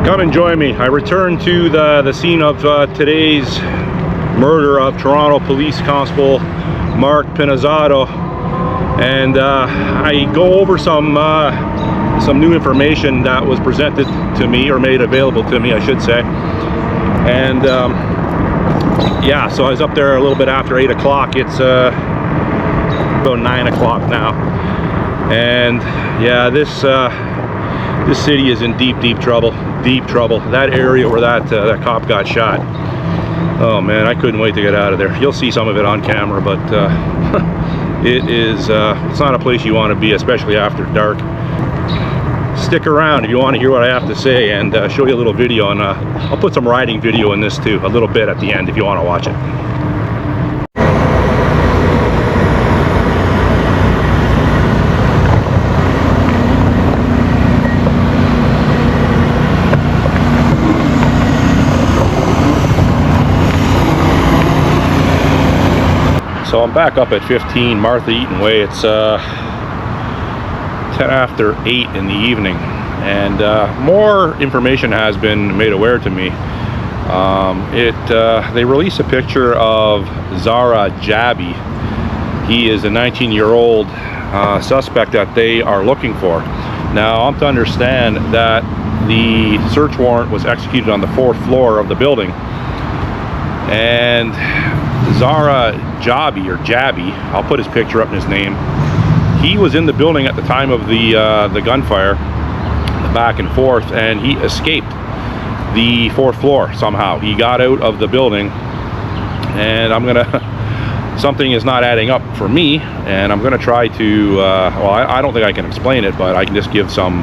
Come and join me. I returned to the scene of today's murder of Toronto Police Constable Marc Pinizzotto, and I go over some new information that was presented to me, or made available to me, I should say. And yeah, so I was up there a little bit after 8 o'clock. It's about 9 o'clock now, and yeah, this city is in deep trouble. That area where that cop got shot, oh man, I couldn't wait to get out of there. You'll see some of it on camera, but it's not a place you want to be, especially after dark. Stick around if you want to hear what I have to say, and show you a little video, and I'll put some riding video in this too, a little bit at the end if you want to watch it. So I'm back up at 15 Martha Eaton Way. It's 10 after 8 in the evening, and more information has been made aware to me. They released a picture of Zara Jabi. He is a 19-year-old suspect that they are looking for. Now, I'm to understand that the search warrant was executed on the 4th floor of the building, and Zara Jabi, or Jabi, I'll put his picture up in his name. He was in the building at the time of the gunfire, the back and forth, and he escaped the 4th floor somehow. He got out of the building, and something is not adding up for me, and I'm gonna try to, well, I don't think I can explain it, but I can just give some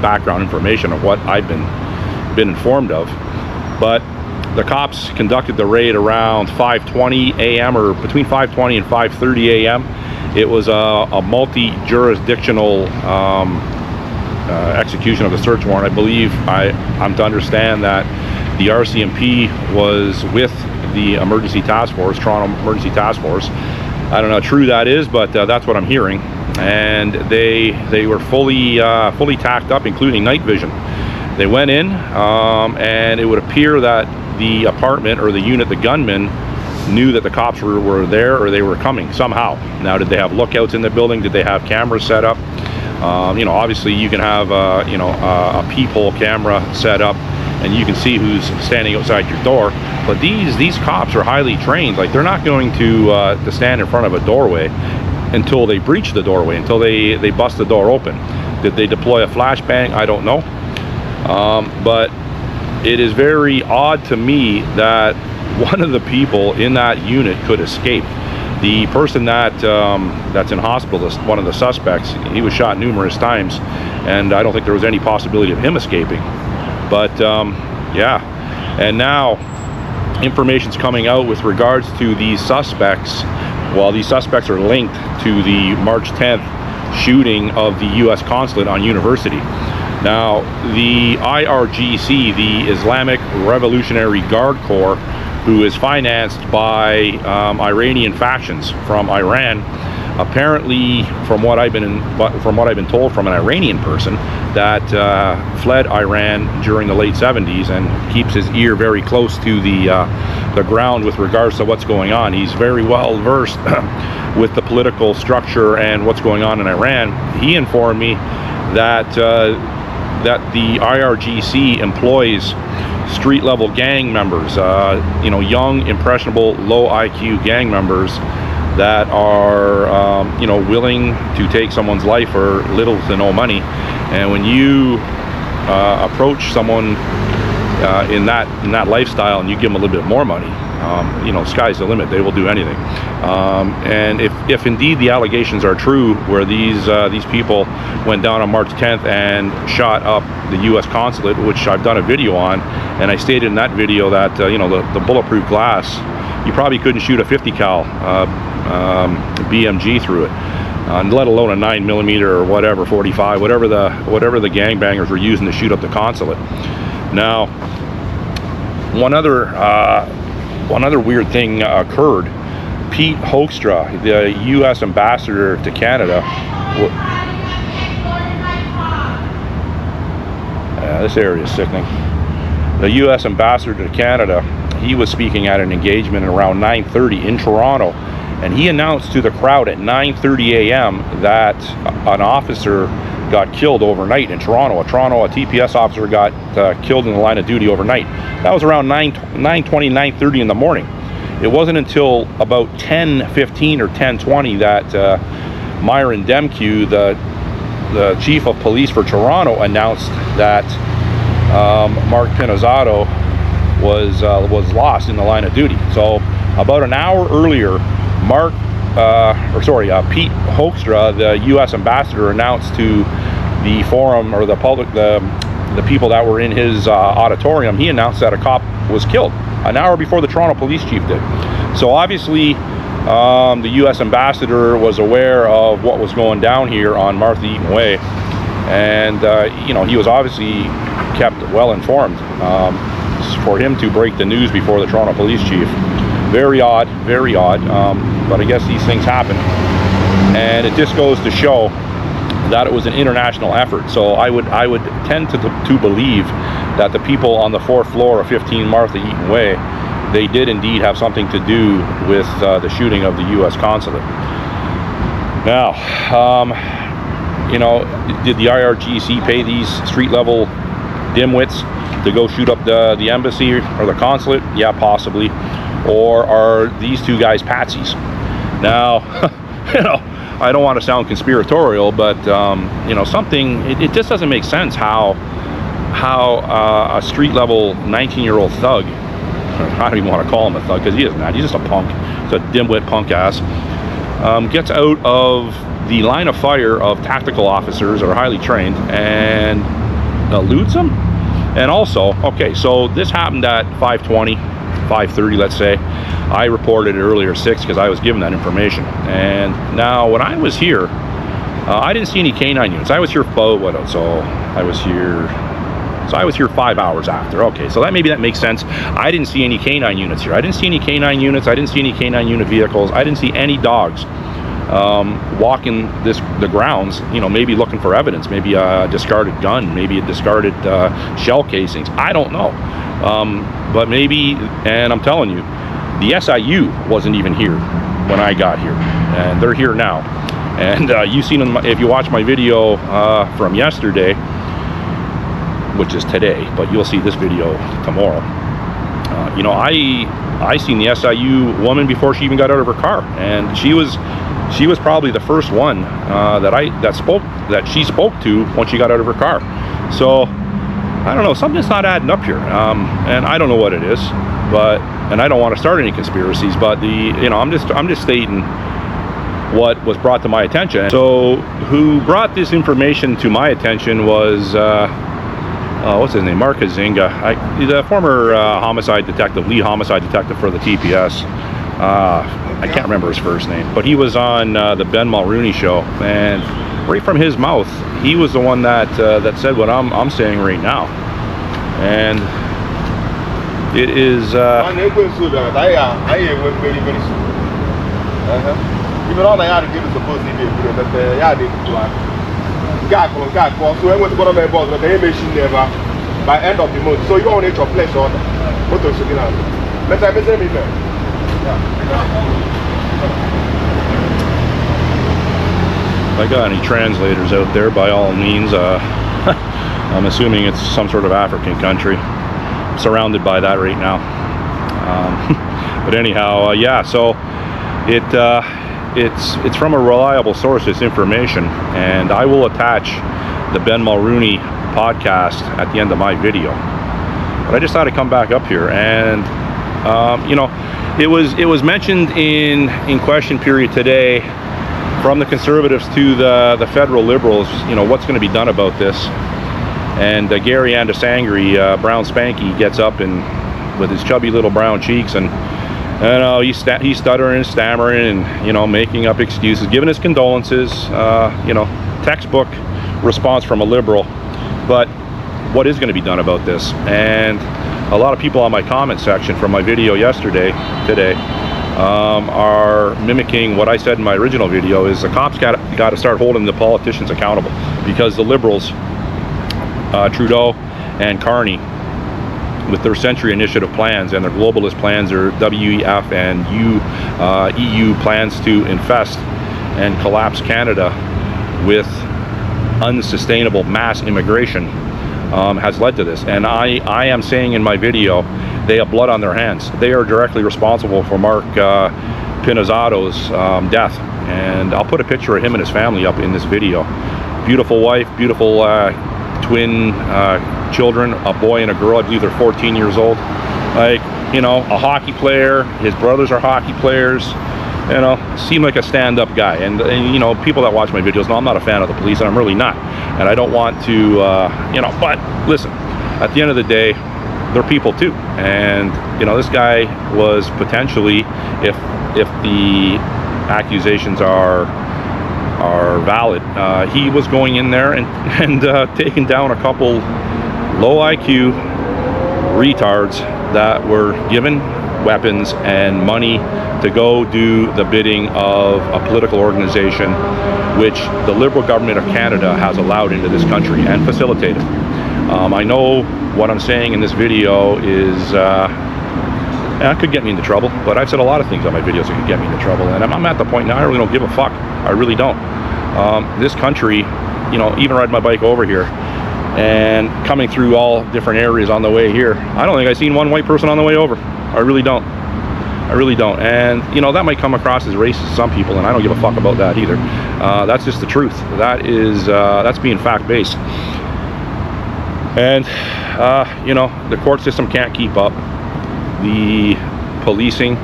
background information of what I've been informed of. But the cops conducted the raid around 5:20 a.m. or between 5:20 and 5:30 a.m. It was a multi-jurisdictional execution of the search warrant. I believe I'm to understand that the RCMP was with the emergency task force, Toronto Emergency Task Force. I don't know how true that is, but that's what I'm hearing. And they were fully tacked up, including night vision. They went in, and it would appear that the apartment or the unit, the gunman, knew that the cops were there, or they were coming somehow. Now, did they have lookouts in the building? Did they have cameras set up? You know, obviously you can have a peephole camera set up, and you can see who's standing outside your door. But these cops are highly trained. Like, they're not going to stand in front of a doorway until they breach the doorway, until they bust the door open. Did they deploy a flashbang? I don't know. But it is very odd to me that one of the people in that unit could escape. The person that's in hospital, one of the suspects, he was shot numerous times, and I don't think there was any possibility of him escaping. But yeah, and now information's coming out with regards to these suspects. Well, these suspects are linked to the March 10th shooting of the U.S. consulate on University. Now, the IRGC, the Islamic Revolutionary Guard Corps, who is financed by Iranian factions from Iran, apparently, from what I've been told from an Iranian person that fled Iran during the late 70s and keeps his ear very close to the ground with regards to what's going on. He's very well versed with the political structure and what's going on in Iran. He informed me that the IRGC employs street-level gang members, young, impressionable, low IQ gang members that are, willing to take someone's life for little to no money. And when you approach someone in that lifestyle and you give them a little bit more money, sky's the limit. They will do anything. And if indeed the allegations are true, where these people went down on March 10th and shot up the U.S. consulate, which I've done a video on, and I stated in that video that the bulletproof glass, you probably couldn't shoot a 50 cal BMG through it, let alone a 9mm or whatever, 45, whatever the gangbangers were using to shoot up the consulate. Now, one other weird thing occurred. Pete Hoekstra, the U.S. ambassador to Canada. This area is sickening. the U.S. ambassador to Canada, he was speaking at an engagement around 9:30 in Toronto, and he announced to the crowd at 9:30 a.m. that an officer got killed overnight in Toronto. A TPS officer got killed in the line of duty overnight. That was around 9:20, 9:30 in the morning. It wasn't until about 10:15 or 10:20 that Myron Demkew, the chief of police for Toronto, announced that Marc Pinizzotto was lost in the line of duty. So about an hour earlier, Pete Hoekstra, the U.S. ambassador, announced to the forum, or the public, the people that were in his auditorium, he announced that a cop was killed an hour before the Toronto police chief did. So obviously the U.S. ambassador was aware of what was going down here on Martha Eaton Way, and he was obviously kept well informed for him to break the news before the Toronto police chief. Very odd, very odd, but I guess these things happen, and it just goes to show that it was an international effort. So I would tend to believe that the people on the 4th floor of 15 Martha Eaton Way, they did indeed have something to do with the shooting of the U.S. consulate. Now, did the IRGC pay these street level dimwits to go shoot up the embassy or the consulate? Yeah, possibly. Or are these two guys patsies? Now, I don't want to sound conspiratorial, but something, it just doesn't make sense how a street level 19-year-old thug, I don't even want to call him a thug because he isn't that, he's just a punk, he's a dimwit punk ass, gets out of the line of fire of tactical officers that are highly trained and eludes them. And also, okay, so this happened at 5:20, 5:30, let's say. I reported it earlier 6 because I was given that information. And now when I was here, I didn't see any canine units. I was here I was here 5 hours after. Okay, so that makes sense. I didn't see any canine units here. I didn't see any canine units. I didn't see any canine unit vehicles. I didn't see any dogs walking the grounds, maybe looking for evidence, maybe a discarded gun, maybe a discarded shell casings. I don't know. But maybe, and I'm telling you, the SIU wasn't even here when I got here, and they're here now. And you've seen them if you watch my video from yesterday, which is today, but you'll see this video tomorrow. I seen the SIU woman before she even got out of her car, and she was probably the first one that she spoke to when she got out of her car. So I don't know, something's not adding up here, and I don't know what it is, and I don't want to start any conspiracies, but I'm just stating what was brought to my attention. So who brought this information to my attention was what's his name, Mark Hazinga, the former lead homicide detective for the TPS. I can't remember his first name, but he was on the Ben Mulrooney show, and right from his mouth, he was the one that said what I'm saying right now. And it is by end of the month. So you don't need your place order. What to say now? Let's have it. If I got any translators out there, by all means, I'm assuming it's some sort of African country. I'm surrounded by that right now. But anyhow, yeah, so it's from a reliable source, this information, and I will attach the Ben Mulrooney podcast at the end of my video. But I just thought I'd come back up here, and it was mentioned in question period today from the Conservatives to the federal Liberals, what's going to be done about this. And Gary Andasangri, Brown Spanky, gets up and with his chubby little brown cheeks, and he's stuttering and stammering and making up excuses, giving his condolences, textbook response from a Liberal. But what is going to be done about this? And a lot of people on my comment section from my video today are mimicking what I said in my original video, is the cops got to start holding the politicians accountable, because the Liberals, Trudeau and Carney, with their Century Initiative plans and their globalist plans, their WEF and EU plans to infest and collapse Canada with unsustainable mass immigration, has led to this. And I am saying in my video, they have blood on their hands. They are directly responsible for Marc Pinizzotto's death. And I'll put a picture of him and his family up in this video. Beautiful wife, beautiful twin children, a boy and a girl. I believe they're 14 years old. Like, you know, a hockey player. His brothers are hockey players. You know, seem like a stand-up guy. And you know, people that watch my videos know I'm not a fan of the police, and I'm really not. And I don't want to, you know, but listen, at the end of the day, they're people too. And, you know, this guy was potentially, if the accusations are valid, he was going in there and taking down a couple low IQ retards that were given weapons and money to go do the bidding of a political organization which the Liberal government of Canada has allowed into this country and facilitated. I know what I'm saying in this video is that could get me into trouble, but I've said a lot of things on my videos that could get me into trouble, and I'm at the point now I really don't give a fuck. I really don't. This country, you know, even riding my bike over here and coming through all different areas on the way here, I don't think I've seen one white person on the way over. I really don't. I really don't. And, you know, that might come across as racist to some people, and I don't give a fuck about that either. That's just the truth. That is, that's being fact-based. And, you know, the court system can't keep up. The policing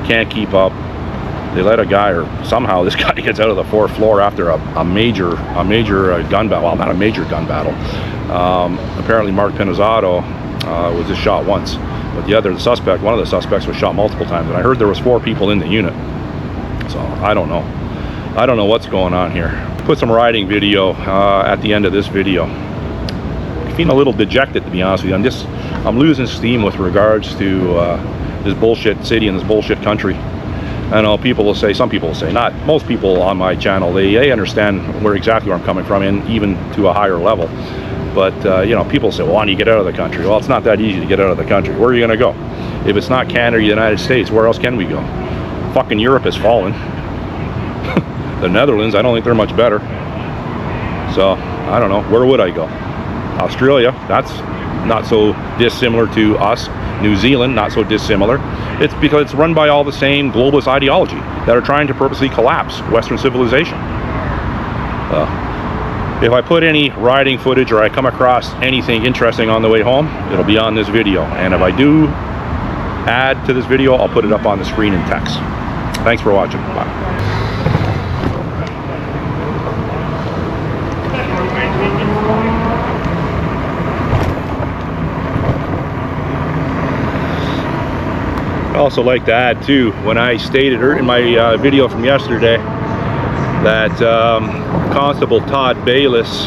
can't keep up. They let a guy, or somehow this guy gets out of the 4th floor after a major gun battle. Well, not a major gun battle. Apparently Marc Pinizzotto was just shot once, but one of the suspects was shot multiple times, and I heard there was 4 people in the unit. So I don't know what's going on here. Put some riding video at the end of this video. Feeling a little dejected, to be honest with you. I'm losing steam with regards to this bullshit city and this bullshit country. I know people will say, some people will say, not most people on my channel, they understand exactly where I'm coming from, and even to a higher level. But you know, people say, well, why don't you get out of the country? Well, it's not that easy to get out of the country. Where are you going to go? If it's not Canada or the United States, where else can we go? Fucking Europe has fallen. The Netherlands, I don't think they're much better. So I don't know, where would I go? Australia, that's not so dissimilar to us. New Zealand, not so dissimilar. It's because it's run by all the same globalist ideology that are trying to purposely collapse Western civilization. If I put any riding footage or I come across anything interesting on the way home, it'll be on this video. And if I do add to this video, I'll put it up on the screen in text. Thanks for watching. Bye. I also like to add too, when I stated in my video from yesterday that Constable Todd Bayliss,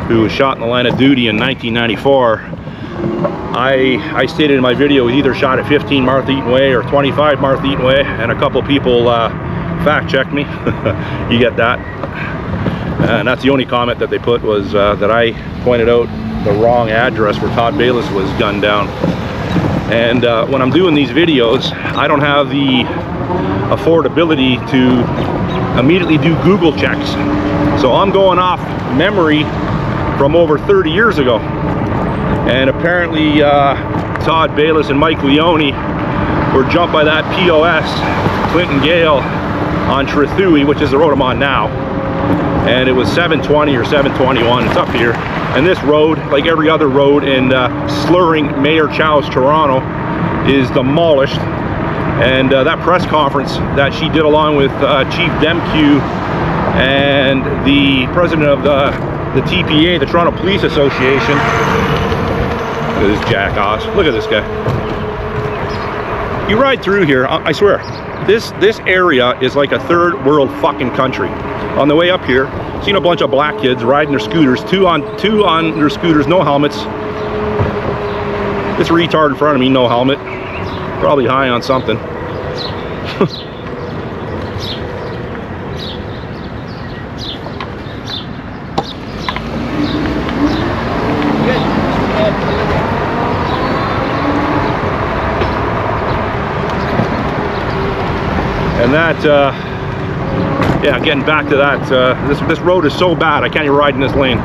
who was shot in the line of duty in 1994, I stated in my video he either shot at 15 Martha Eaton Way or 25 Martha Eaton Way, and a couple people fact checked me. You get that? And that's the only comment that they put, was that I pointed out the wrong address where Todd Bayliss was gunned down. And when I'm doing these videos, I don't have the affordability to immediately do Google checks. So I'm going off memory from over 30 years ago. And apparently Todd Bayliss and Mike Leone were jumped by that POS, Clinton Gale, on Trithui, which is the road I'm on now. And it was 720 or 721, it's up here. And this road, like every other road in slurring Mayor Chow's Toronto, is demolished. And that press conference that she did along with Chief Demkew and the president of the TPA, the Toronto Police Association. Look at this jackass. Look at this guy. You ride through here, I swear, this area is like a third world fucking country. On the way up here, seen a bunch of black kids riding their scooters, two on their scooters, no helmets. This retard in front of me, no helmet, probably high on something. And that, yeah, getting back to that, this road is so bad, I can't even ride in this lane.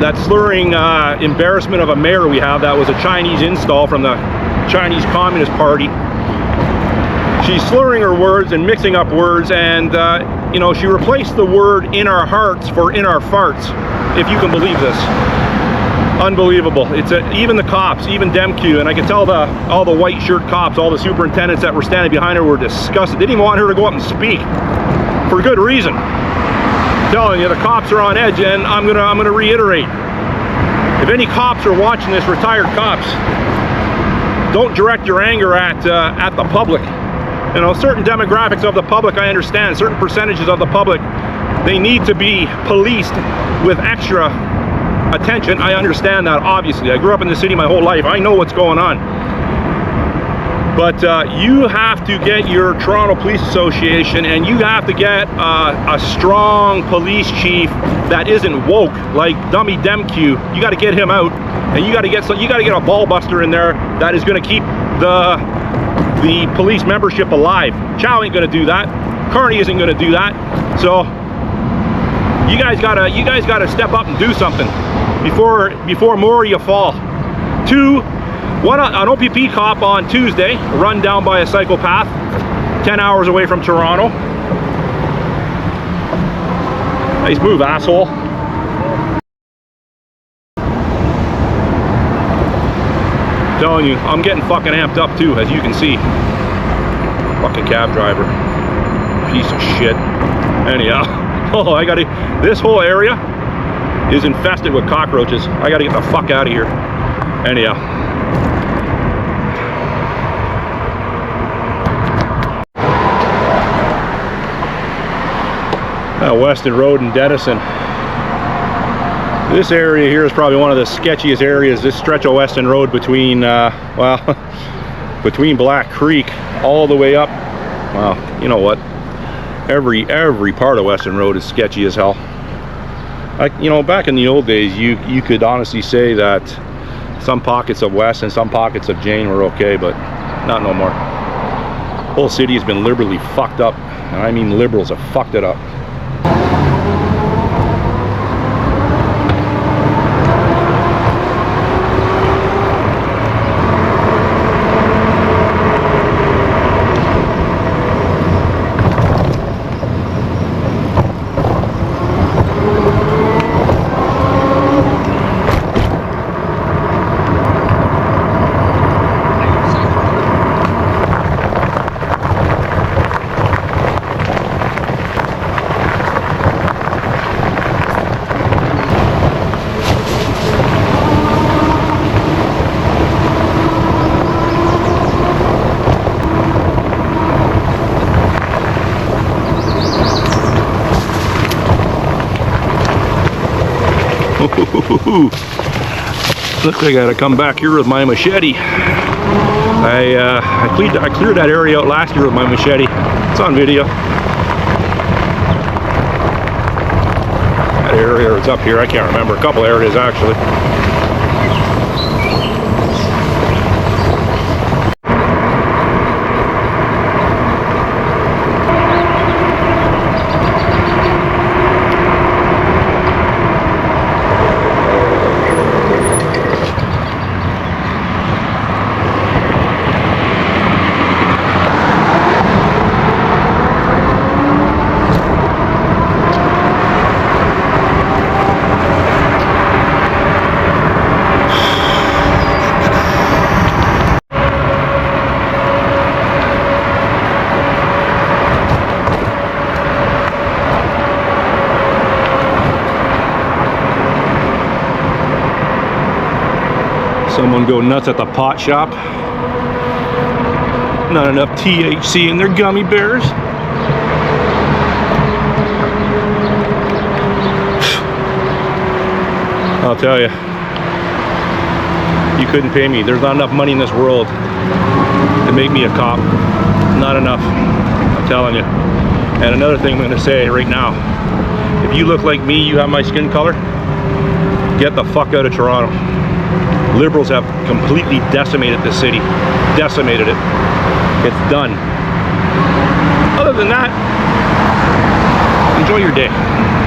That slurring embarrassment of a mayor we have, that was a Chinese install from the Chinese Communist Party. She's slurring her words and mixing up words, and you know, she replaced the word in our hearts for in our farts, if you can believe this. Unbelievable. It's even the cops, even DemQ, and I can tell all the white shirt cops, all the superintendents that were standing behind her were disgusted. They didn't even want her to go up and speak, for good reason. I'm telling you, the cops are on edge, and I'm gonna reiterate. If any cops are watching this, retired cops, don't direct your anger at the public. You know, certain demographics of the public, I understand. Certain percentages of the public, they need to be policed with extra attention. I understand that, obviously. I grew up in the city my whole life. I know what's going on. But you have to get your Toronto Police Association, and you have to get a strong police chief that isn't woke like dummy DemQ. You got to get him out, and you got to get a ball buster in there that is going to keep the police membership alive. Chow ain't going to do that. Carney isn't going to do that. So you guys gotta step up and do something before more of you fall. An OPP cop on Tuesday, run down by a psychopath, 10 hours away from Toronto. Nice move, asshole. Telling you, I'm getting fucking amped up too, as you can see. Fucking cab driver. Piece of shit. Anyhow, this whole area is infested with cockroaches. I gotta get the fuck out of here. Anyhow. Weston Road in Denison. This area here is probably one of the sketchiest areas. This stretch of Weston Road between, between Black Creek all the way up. Well, you know what? Every part of Weston Road is sketchy as hell. You know, back in the old days, you could honestly say that some pockets of West and some pockets of Jane were okay, but not no more. The whole city has been liberally fucked up, and I mean liberals have fucked it up. Looks like I gotta come back here with my machete. I cleared that area out last year with my machete. It's on video. That area, it's up here, I can't remember. A couple areas actually. Someone go nuts at the pot shop. Not enough THC in their gummy bears. I'll tell you, you couldn't pay me. There's not enough money in this world to make me a cop. Not enough, I'm telling you. And another thing I'm going to say right now, if you look like me, you have my skin color, get the fuck out of Toronto. Liberals have completely decimated the city. Decimated it. It's done. Other than that, enjoy your day.